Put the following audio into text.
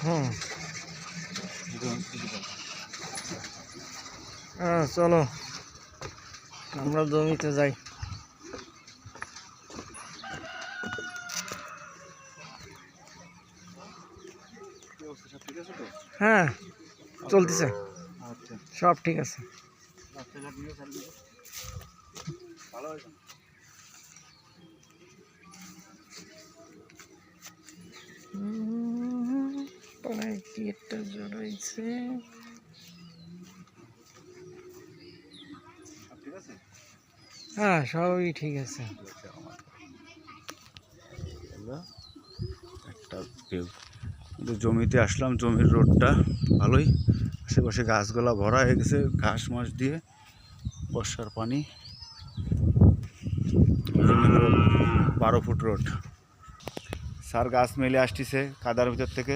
হুম, হ্যাঁ চলো আমরা জমিতে যাই। হ্যাঁ চলতেছে, সব ঠিক আছে। প্রায় কি একটা জড়াইছে। হ্যাঁ সবই ঠিক আছে। একটা ভিউ, জমিতে আসলাম, জমির রোডটা ভালোই, আশেপাশে গাছগুলা ভরা হয়ে গেছে ঘাস মাস দিয়ে, বর্ষার পানি। জমির রোড 12 ফুট রোড, স্যার গাছ মেলে আসতেছে কাদার ভিতর থেকে।